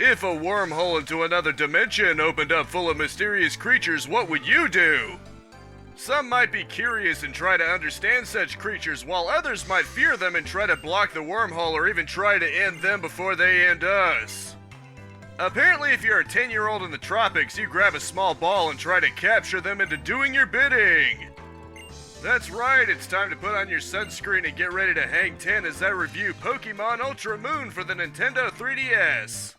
If a wormhole into another dimension opened up full of mysterious creatures, what would you do? Some might be curious and try to understand such creatures, while others might fear them and try to block the wormhole or even try to end them before they end us. Apparently, if you're a 10-year-old in the tropics, you grab a small ball and try to capture them into doing your bidding. That's right, it's time to put on your sunscreen and get ready to hang 10 as I review Pokemon Ultra Moon for the Nintendo 3DS.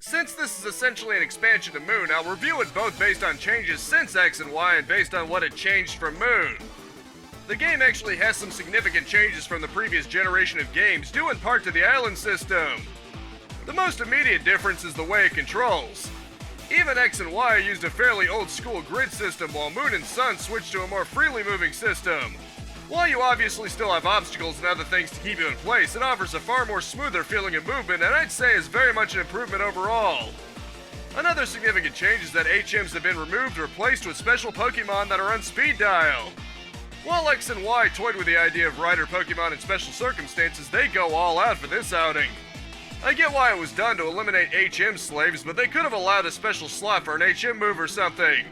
Since this is essentially an expansion to Moon, I'll review it both based on changes since X and Y and based on what it changed from Moon. The game actually has some significant changes from the previous generation of games, due in part to the island system. The most immediate difference is the way it controls. Even X and Y used a fairly old-school grid system, while Moon and Sun switched to a more freely moving system. While you obviously still have obstacles and other things to keep you in place, it offers a far more smoother feeling of movement, and I'd say is very much an improvement overall. Another significant change is that HMs have been removed and replaced with special Pokemon that are on speed dial. While X and Y toyed with the idea of rider Pokemon in special circumstances, they go all out for this outing. I get why it was done to eliminate HM slaves, but they could have allowed a special slot for an HM move or something.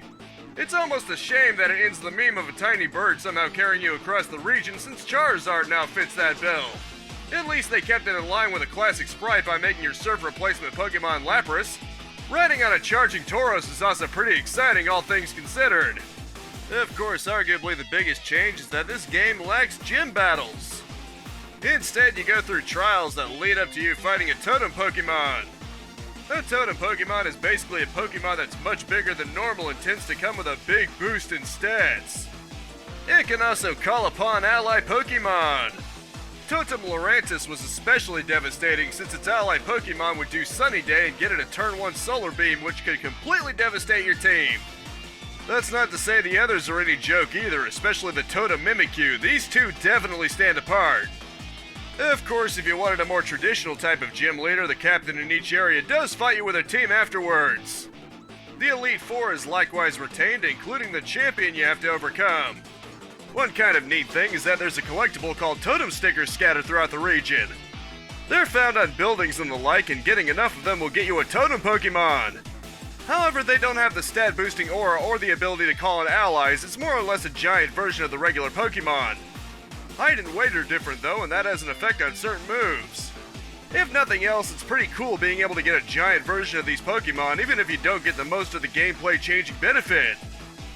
It's almost a shame that it ends the meme of a tiny bird somehow carrying you across the region, since Charizard now fits that bill. At least they kept it in line with a classic sprite by making your surf replacement Pokemon Lapras. Riding on a charging Tauros is also pretty exciting, all things considered. Of course, arguably the biggest change is that this game lacks gym battles. Instead, you go through trials that lead up to you fighting a totem Pokemon. A totem Pokemon is basically a Pokemon that's much bigger than normal and tends to come with a big boost in stats. It can also call upon ally Pokemon. Totem Lurantis was especially devastating since its ally Pokemon would do Sunny Day and get it a turn 1 Solar Beam, which could completely devastate your team. That's not to say the others are any joke either, especially the Totem Mimikyu. These two definitely stand apart. Of course, if you wanted a more traditional type of gym leader, the captain in each area does fight you with a team afterwards. The Elite Four is likewise retained, including the champion you have to overcome. One kind of neat thing is that there's a collectible called Totem Stickers scattered throughout the region. They're found on buildings and the like, and getting enough of them will get you a Totem Pokemon. However, they don't have the stat-boosting aura or the ability to call in allies. It's more or less a giant version of the regular Pokemon. Height and weight are different though, and that has an effect on certain moves. If nothing else, it's pretty cool being able to get a giant version of these Pokemon, even if you don't get the most of the gameplay changing benefit.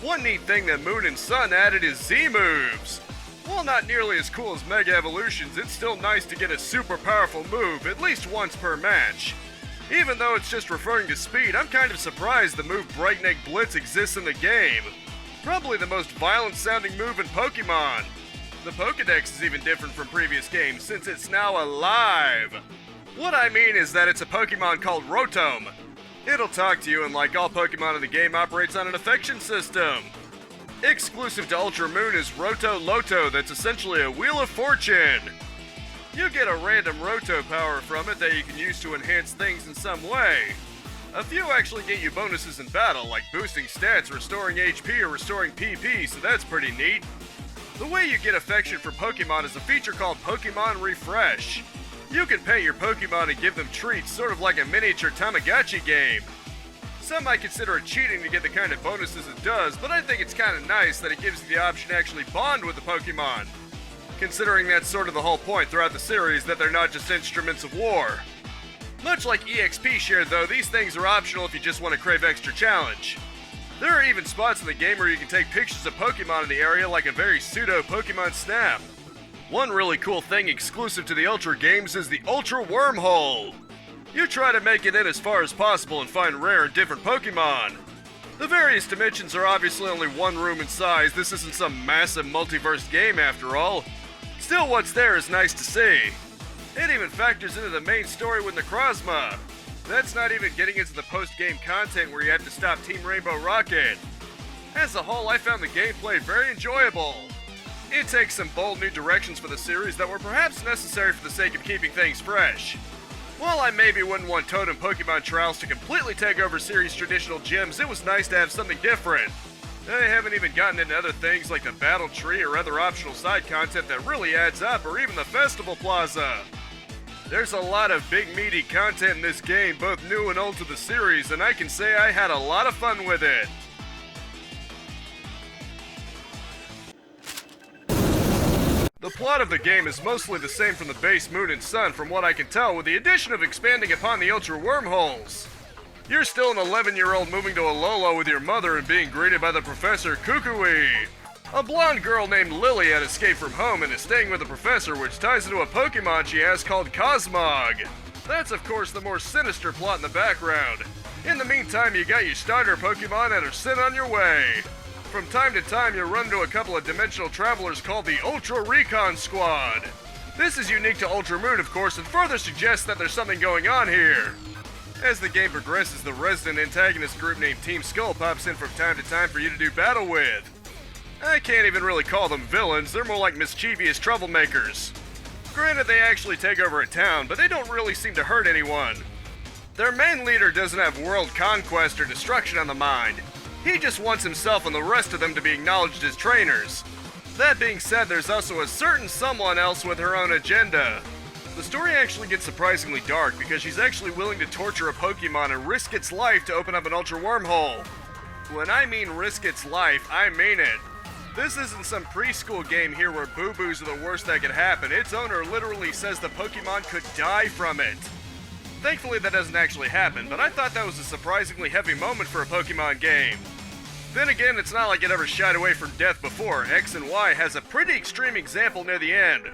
One neat thing that Moon and Sun added is Z-moves. While not nearly as cool as Mega Evolutions, it's still nice to get a super powerful move at least once per match. Even though it's just referring to speed, I'm kind of surprised the move Breakneck Blitz exists in the game. Probably the most violent sounding move in Pokemon. The Pokedex is even different from previous games since it's now alive. What I mean is that it's a Pokemon called Rotom. It'll talk to you, and like all Pokemon in the game, operates on an affection system. Exclusive to Ultra Moon is Roto Loto, that's essentially a Wheel of Fortune. You get a random Roto power from it that you can use to enhance things in some way. A few actually get you bonuses in battle, like boosting stats, restoring HP, or restoring PP, so that's pretty neat. The way you get affection for Pokemon is a feature called Pokemon Refresh. You can pet your Pokemon and give them treats, sort of like a miniature Tamagotchi game. Some might consider it cheating to get the kind of bonuses it does, but I think it's kind of nice that it gives you the option to actually bond with the Pokemon. Considering that's sort of the whole point throughout the series, that they're not just instruments of war. Much like EXP share though, these things are optional if you just want to crave extra challenge. There are even spots in the game where you can take pictures of Pokemon in the area, like a very pseudo Pokemon Snap. One really cool thing exclusive to the Ultra games is the Ultra Wormhole. You try to make it in as far as possible and find rare and different Pokemon. The various dimensions are obviously only one room in size. This isn't some massive multiverse game after all. Still, what's there is nice to see. It even factors into the main story with Necrozma. That's not even getting into the post-game content where you have to stop Team Rainbow Rocket. As a whole, I found the gameplay very enjoyable. It takes some bold new directions for the series that were perhaps necessary for the sake of keeping things fresh. While I maybe wouldn't want Totem Pokemon Trials to completely take over series traditional gyms, it was nice to have something different. I haven't even gotten into other things like the battle tree or other optional side content that really adds up, or even the festival plaza. There's a lot of big meaty content in this game, both new and old to the series, and I can say I had a lot of fun with it. The plot of the game is mostly the same from the base Moon and Sun from what I can tell, with the addition of expanding upon the Ultra Wormholes. You're still an 11-year-old moving to Alola with your mother and being greeted by the Professor Kukui. A blonde girl named Lily had escaped from home and is staying with the professor, which ties into a Pokemon she has called Cosmog. That's of course the more sinister plot in the background. In the meantime, you got your starter Pokemon that are sent on your way. From time to time, you'll run into a couple of dimensional travelers called the Ultra Recon Squad. This is unique to Ultra Moon, of course, and further suggests that there's something going on here. As the game progresses, the resident antagonist group named Team Skull pops in from time to time for you to do battle with. I can't even really call them villains, they're more like mischievous troublemakers. Granted, they actually take over a town, but they don't really seem to hurt anyone. Their main leader doesn't have world conquest or destruction on the mind. He just wants himself and the rest of them to be acknowledged as trainers. That being said, there's also a certain someone else with her own agenda. The story actually gets surprisingly dark because she's actually willing to torture a Pokemon and risk its life to open up an Ultra Wormhole. When I mean risk its life, I mean it. This isn't some preschool game here where boo-boos are the worst that could happen. Its owner literally says the Pokemon could die from it. Thankfully that doesn't actually happen, but I thought that was a surprisingly heavy moment for a Pokemon game. Then again, it's not like it ever shied away from death before. X and Y has a pretty extreme example near the end.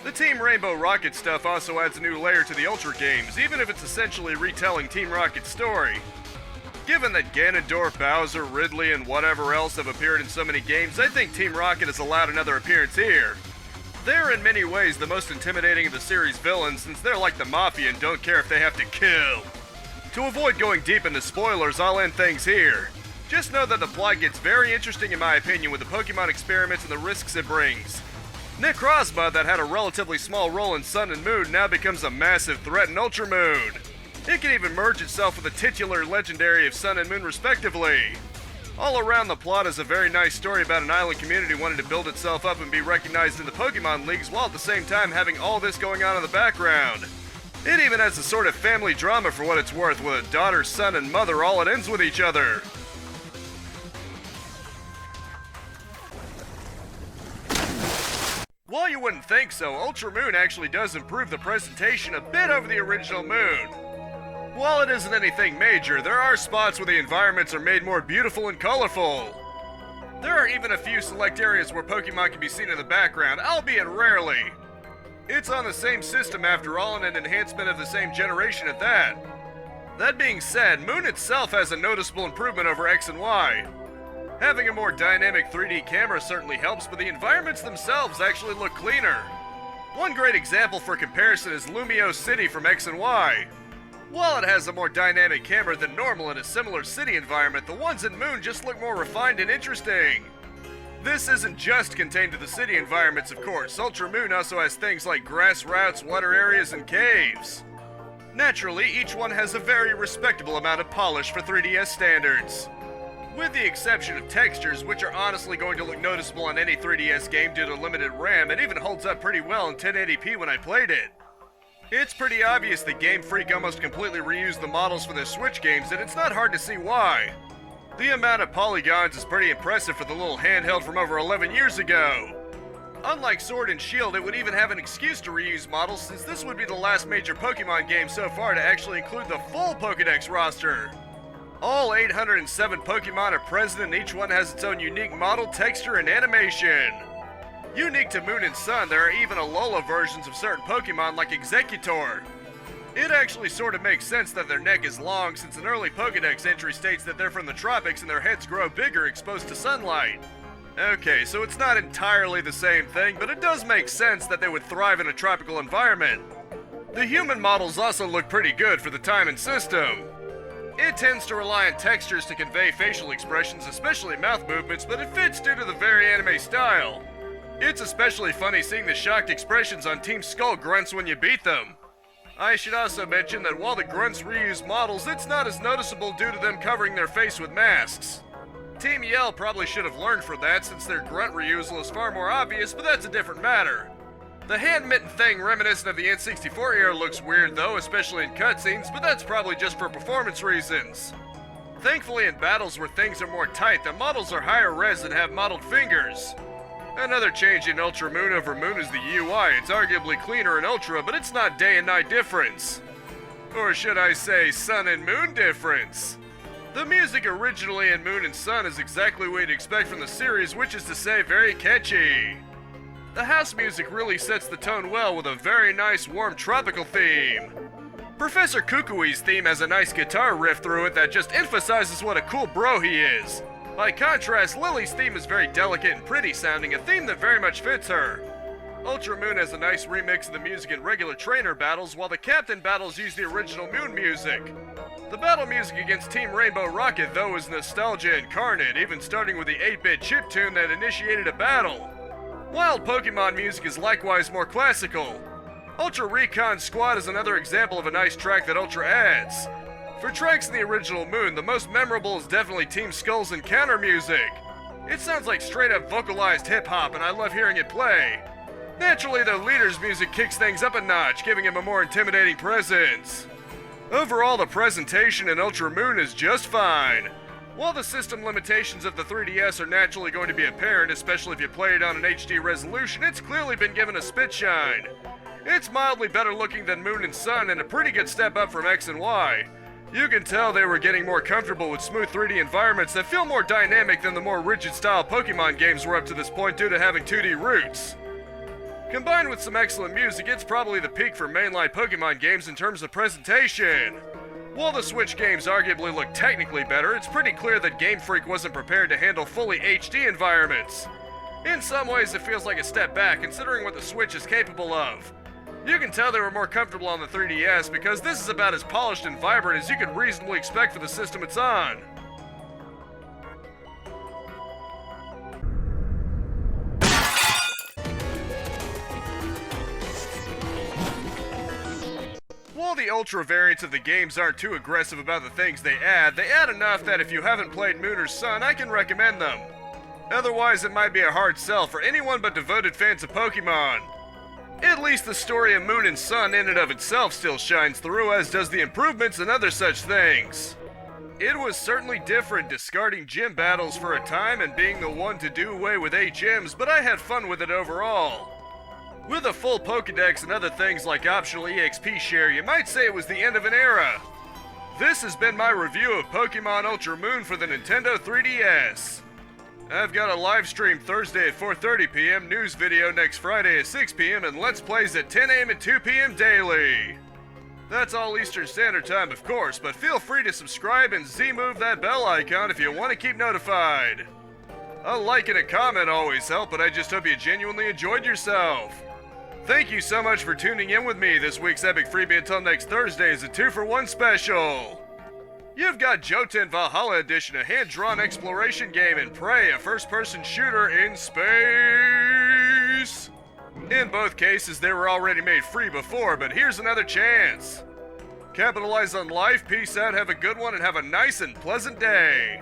The Team Rainbow Rocket stuff also adds a new layer to the Ultra games, even if it's essentially retelling Team Rocket's story. Given that Ganondorf, Bowser, Ridley, and whatever else have appeared in so many games, I think Team Rocket has allowed another appearance here. They're in many ways the most intimidating of the series' villains since they're like the Mafia and don't care if they have to kill. To avoid going deep into spoilers, I'll end things here. Just know that the plot gets very interesting in my opinion with the Pokemon experiments and the risks it brings. Necrozma, that had a relatively small role in Sun and Moon, now becomes a massive threat in Ultra Moon. It can even merge itself with the titular legendary of Sun and Moon respectively. All around, the plot is a very nice story about an island community wanting to build itself up and be recognized in the Pokemon leagues while at the same time having all this going on in the background. It even has a sort of family drama for what it's worth, with a daughter, son, and mother all at ends with each other. While you wouldn't think so, Ultra Moon actually does improve the presentation a bit over the original Moon. While it isn't anything major, there are spots where the environments are made more beautiful and colorful. There are even a few select areas where Pokemon can be seen in the background, albeit rarely. It's on the same system after all and an enhancement of the same generation at that. That being said, Moon itself has a noticeable improvement over X and Y. Having a more dynamic 3D camera certainly helps, but the environments themselves actually look cleaner. One great example for comparison is Lumio City from X and Y. While it has a more dynamic camera than normal in a similar city environment, the ones in Moon just look more refined and interesting. This isn't just contained to the city environments, of course. Ultra Moon also has things like grass routes, water areas, and caves. Naturally, each one has a very respectable amount of polish for 3DS standards. With the exception of textures, which are honestly going to look noticeable on any 3DS game due to limited RAM, it even holds up pretty well in 1080p when I played it. It's pretty obvious that Game Freak almost completely reused the models for their Switch games, and it's not hard to see why. The amount of polygons is pretty impressive for the little handheld from over 11 years ago. Unlike Sword and Shield, it would even have an excuse to reuse models since this would be the last major Pokemon game so far to actually include the full Pokédex roster. All 807 Pokemon are present and each one has its own unique model, texture, and animation. Unique to Moon and Sun, there are even Alola versions of certain Pokemon like Exeggutor. It actually sort of makes sense that their neck is long since an early Pokédex entry states that they're from the tropics and their heads grow bigger exposed to sunlight. Okay, so it's not entirely the same thing, but it does make sense that they would thrive in a tropical environment. The human models also look pretty good for the time and system. It tends to rely on textures to convey facial expressions, especially mouth movements, but it fits due to the very anime style. It's especially funny seeing the shocked expressions on Team Skull grunts when you beat them. I should also mention that while the grunts reuse models, it's not as noticeable due to them covering their face with masks. Team Yell probably should have learned from that since their grunt reusal is far more obvious, but that's a different matter. The hand mitten thing reminiscent of the N64 era looks weird though, especially in cutscenes, but that's probably just for performance reasons. Thankfully in battles where things are more tight, the models are higher res and have modeled fingers. Another change in Ultra Moon over Moon is the UI. It's arguably cleaner in Ultra, but it's not day and night difference. Or should I say Sun and Moon difference? The music originally in Moon and Sun is exactly what you'd expect from the series, which is to say very catchy. The house music really sets the tone well with a very nice warm tropical theme. Professor Kukui's theme has a nice guitar riff through it that just emphasizes what a cool bro he is. By contrast, Lily's theme is very delicate and pretty sounding, a theme that very much fits her. Ultra Moon has a nice remix of the music in regular trainer battles, while the captain battles use the original Moon music. The battle music against Team Rainbow Rocket, though, is nostalgia incarnate, even starting with the 8-bit chiptune that initiated a battle. Wild Pokemon music is likewise more classical. Ultra Recon Squad is another example of a nice track that Ultra adds. For tracks in the original Moon, the most memorable is definitely Team Skull's encounter music. It sounds like straight up vocalized hip-hop and I love hearing it play. Naturally, the leader's music kicks things up a notch, giving him a more intimidating presence. Overall, the presentation in Ultra Moon is just fine. While the system limitations of the 3DS are naturally going to be apparent, especially if you play it on an HD resolution, it's clearly been given a spit shine. It's mildly better looking than Moon and Sun and a pretty good step up from X and Y. You can tell they were getting more comfortable with smooth 3D environments that feel more dynamic than the more rigid style Pokemon games were up to this point due to having 2D roots. Combined with some excellent music, it's probably the peak for mainline Pokemon games in terms of presentation. While the Switch games arguably look technically better, it's pretty clear that Game Freak wasn't prepared to handle fully HD environments. In some ways, it feels like a step back considering what the Switch is capable of. You can tell they were more comfortable on the 3DS because this is about as polished and vibrant as you could reasonably expect for the system it's on. While the Ultra variants of the games aren't too aggressive about the things they add enough that if you haven't played Moon or Sun, I can recommend them. Otherwise, it might be a hard sell for anyone but devoted fans of Pokemon. At least the story of Moon and Sun in and of itself still shines through, as does the improvements and other such things. It was certainly different discarding gym battles for a time and being the one to do away with 8 gyms, but I had fun with it overall. With a full Pokedex and other things like optional EXP share, you might say it was the end of an era. This has been my review of Pokemon Ultra Moon for the Nintendo 3DS. I've got a live stream Thursday at 4:30 p.m., news video next Friday at 6 p.m., and Let's Plays at 10 a.m. and 2 p.m. daily. That's all Eastern Standard Time, of course, but feel free to subscribe and Z-move that bell icon if you want to keep notified. A like and a comment always help, and I just hope you genuinely enjoyed yourself. Thank you so much for tuning in with me. This week's Epic Freebie until next Thursday is a 2-for-1 special. You've got Jotun Valhalla Edition, a hand-drawn exploration game, and Prey, a first-person shooter in space. In both cases, they were already made free before, but here's another chance. Capitalize on life, peace out, have a good one, and have a nice and pleasant day.